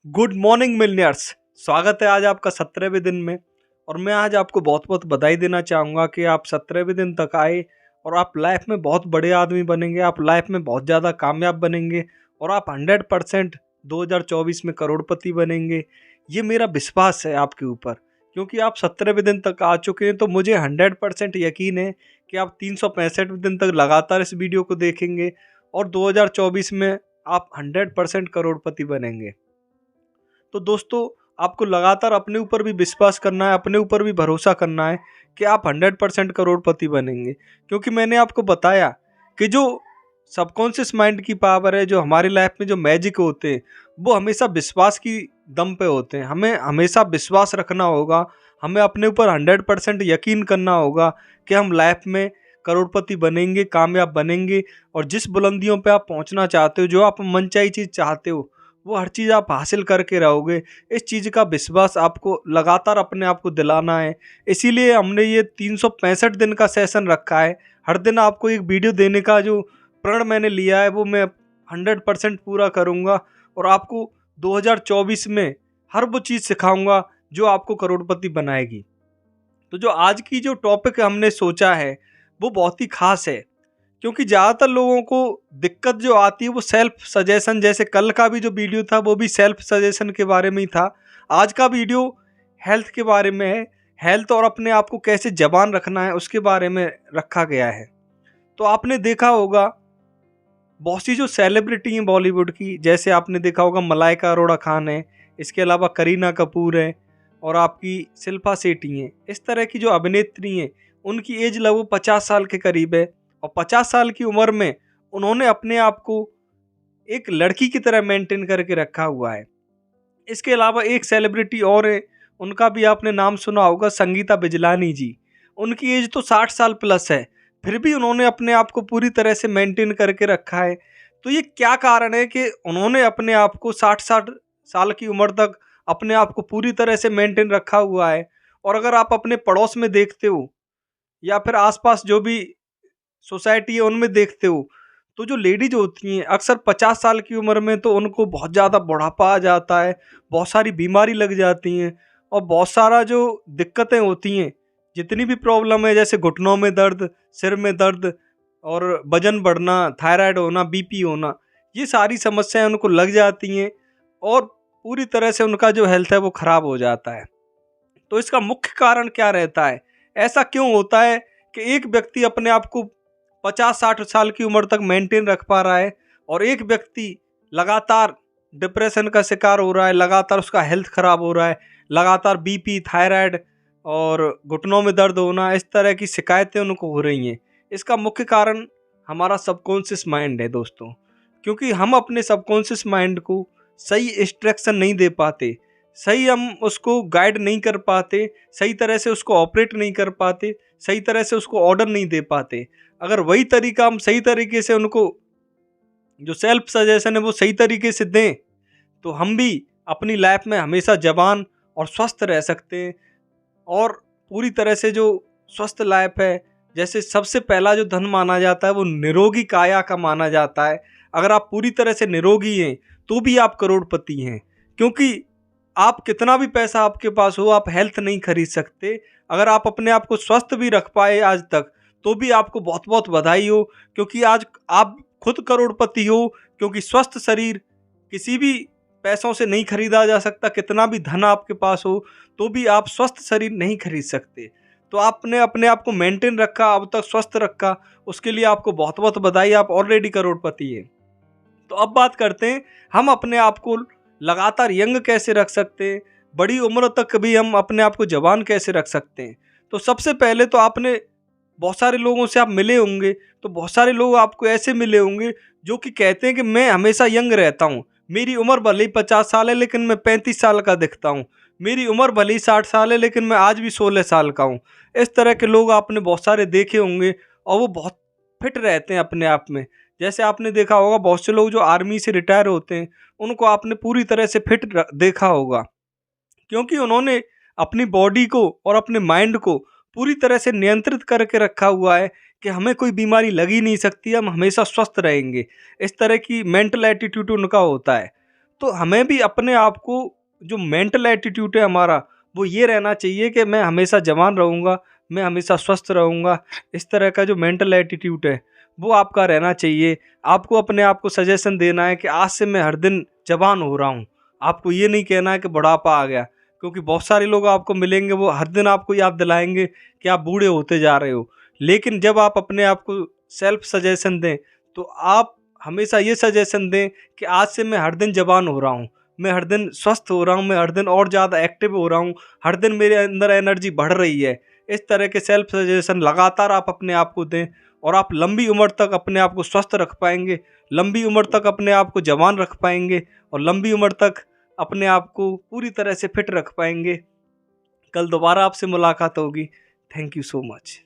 Good morning मिलनियर्स। स्वागत है आज आपका 17वें दिन में। और मैं आज आपको बहुत बहुत बधाई देना चाहूँगा कि आप 17वें दिन तक आए और आप लाइफ में बहुत बड़े आदमी बनेंगे। आप लाइफ में बहुत ज़्यादा कामयाब बनेंगे और आप 100% 2024 में करोड़पति बनेंगे। ये मेरा विश्वास है आपके ऊपर, क्योंकि आप 17वें दिन तक आ चुके हैं। तो मुझे 100% यकीन है कि आप 365 दिन तक लगातार इस वीडियो को देखेंगे और 2024 में आप 100% करोड़पति बनेंगे। तो दोस्तों, आपको लगातार अपने ऊपर भी विश्वास करना है, अपने ऊपर भी भरोसा करना है कि आप 100% करोड़पति बनेंगे। क्योंकि मैंने आपको बताया कि जो सबकॉन्शियस माइंड की पावर है, जो हमारी लाइफ में जो मैजिक होते हैं, वो हमेशा विश्वास की दम पे होते हैं। हमें हमेशा विश्वास रखना होगा, हमें अपने ऊपर 100% यकीन करना होगा कि हम लाइफ में करोड़पति बनेंगे, कामयाब बनेंगे। और जिस बुलंदियों पे आप पहुंचना चाहते हो, जो आप मनचाही चीज़ चाहते हो, वो हर चीज़ आप हासिल करके रहोगे। इस चीज़ का विश्वास आपको लगातार अपने आप को दिलाना है। इसीलिए हमने ये 365 दिन का सेशन रखा है। हर दिन आपको एक वीडियो देने का जो प्रण मैंने लिया है, वो मैं 100% पूरा करूँगा और आपको 2024 में हर वो चीज़ सिखाऊंगा जो आपको करोड़पति बनाएगी। तो जो आज की जो टॉपिक हमने सोचा है, वो बहुत ही खास है। क्योंकि ज़्यादातर लोगों को दिक्कत जो आती है वो सेल्फ सजेशन, जैसे कल का भी जो वीडियो था वो भी सेल्फ सजेशन के बारे में ही था। आज का वीडियो हेल्थ के बारे में है। हेल्थ और अपने आप को कैसे जवान रखना है उसके बारे में रखा गया है। तो आपने देखा होगा बहुत सी जो सेलिब्रिटी हैं बॉलीवुड की, जैसे आपने देखा होगा मलाइका अरोड़ा खान है, इसके अलावा करीना कपूर है और आपकी शिल्पा शेट्टी हैं। इस तरह की जो अभिनेत्री हैं, उनकी एज लगभग 50 साल के करीब है। और 50 साल की उम्र में उन्होंने अपने आप को एक लड़की की तरह मेंटेन करके रखा हुआ है। इसके अलावा एक सेलिब्रिटी और है, उनका भी आपने नाम सुना होगा, संगीता बिजलानी जी। उनकी एज तो 60 साल प्लस है, फिर भी उन्होंने अपने आप को पूरी तरह से मेंटेन करके रखा है। तो ये क्या कारण है कि उन्होंने अपने आप को 60 साल की उम्र तक अपने आप को पूरी तरह से मेंटेन रखा हुआ है। और अगर आप अपने पड़ोस में देखते हो या फिर आसपास जो भी सोसाइटी है उनमें देखते हो, तो जो लेडीज होती हैं अक्सर 50 साल की उम्र में तो उनको बहुत ज़्यादा बुढ़ापा आ जाता है, बहुत सारी बीमारी लग जाती हैं और बहुत सारा जो दिक्कतें होती हैं, जितनी भी प्रॉब्लम है, जैसे घुटनों में दर्द, सिर में दर्द और वजन बढ़ना, थायराइड होना, बीपी होना, ये सारी समस्याएं उनको लग जाती हैं और पूरी तरह से उनका जो हेल्थ है वो ख़राब हो जाता है। तो इसका मुख्य कारण क्या रहता है? ऐसा क्यों होता है कि एक व्यक्ति अपने आप को 50-60 साल की उम्र तक मेंटेन रख पा रहा है और एक व्यक्ति लगातार डिप्रेशन का शिकार हो रहा है, लगातार उसका हेल्थ खराब हो रहा है, लगातार बीपी, थायराइड और घुटनों में दर्द होना, इस तरह की शिकायतें उनको हो रही हैं। इसका मुख्य कारण हमारा सबकॉन्शियस माइंड है दोस्तों। क्योंकि हम अपने सबकॉन्शियस माइंड को सही इंस्ट्रक्शन नहीं दे पाते, सही हम उसको गाइड नहीं कर पाते, सही तरह से उसको ऑपरेट नहीं कर पाते, सही तरह से उसको ऑर्डर नहीं दे पाते। अगर वही तरीका हम सही तरीके से उनको, जो सेल्फ सजेशन है, वो सही तरीके से दें, तो हम भी अपनी लाइफ में हमेशा जवान और स्वस्थ रह सकते हैं। और पूरी तरह से जो स्वस्थ लाइफ है, जैसे सबसे पहला जो धन माना जाता है वो निरोगी काया का माना जाता है। अगर आप पूरी तरह से निरोगी हैं तो भी आप करोड़पति हैं। क्योंकि आप कितना भी पैसा आपके पास हो, आप हेल्थ नहीं खरीद सकते। अगर आप अपने आप को स्वस्थ भी रख पाए आज तक, तो भी आपको बहुत बहुत बधाई हो, क्योंकि आज आप खुद करोड़पति हो। क्योंकि स्वस्थ शरीर किसी भी पैसों से नहीं खरीदा जा सकता। कितना भी धन आपके पास हो तो भी आप स्वस्थ शरीर नहीं खरीद सकते। तो आपने अपने आप को मेंटेन रखा, अब तक स्वस्थ रखा, उसके लिए आपको बहुत बहुत बधाई। आप ऑलरेडी करोड़पति हैं। तो अब बात करते हैं हम अपने आप को लगातार यंग कैसे रख सकते हैं, बड़ी उम्र तक भी हम अपने आप को जवान कैसे रख सकते हैं। तो सबसे पहले तो आपने बहुत सारे लोगों से आप मिले होंगे, तो बहुत सारे लोग आपको ऐसे मिले होंगे जो कि कहते हैं कि मैं हमेशा यंग रहता हूँ, मेरी उम्र भले ही 50 साल है लेकिन मैं 35 साल का दिखता हूँ, मेरी उम्र भले ही 60 साल है लेकिन मैं आज भी 16 साल का हूँ। इस तरह के लोग आपने बहुत सारे देखे होंगे और वो बहुत फिट रहते हैं अपने आप में। जैसे आपने देखा होगा बहुत से लोग जो आर्मी से रिटायर होते हैं, उनको आपने पूरी तरह से फिट देखा होगा, क्योंकि उन्होंने अपनी बॉडी को और अपने माइंड को पूरी तरह से नियंत्रित करके रखा हुआ है कि हमें कोई बीमारी लग ही नहीं सकती, हम हमेशा स्वस्थ रहेंगे। इस तरह की मेंटल एटीट्यूड उनका होता है। तो हमें भी अपने आप को, जो मेंटल एटीट्यूड है हमारा, वो ये रहना चाहिए कि मैं हमेशा जवान रहूँगा, मैं हमेशा स्वस्थ रहूँगा। इस तरह का जो मेंटल एटीट्यूड है वो आपका रहना चाहिए। आपको अपने आप को सजेशन देना है कि आज से मैं हर दिन जवान हो रहा हूँ। आपको ये नहीं कहना है कि बुढ़ापा आ गया, क्योंकि बहुत सारे लोग आपको मिलेंगे, वो हर दिन आपको याद दिलाएंगे कि आप बूढ़े होते जा रहे हो। लेकिन जब आप अपने आप को सेल्फ सजेशन दें, तो आप हमेशा ये सजेशन दें कि आज से मैं हर दिन जवान हो रहा हूँ, मैं हर दिन स्वस्थ हो रहा हूँ, मैं हर दिन और ज़्यादा एक्टिव हो रहा हूँ, हर दिन मेरे अंदर एनर्जी बढ़ रही है। इस तरह के सेल्फ सजेशन लगातार आप अपने आप को दें, और आप लंबी उम्र तक अपने आप को स्वस्थ रख पाएंगे, लंबी उम्र तक अपने आप को जवान रख पाएंगे, और लंबी उम्र तक अपने आप को पूरी तरह से फिट रख पाएंगे। कल दोबारा आपसे मुलाकात होगी। Thank you so much.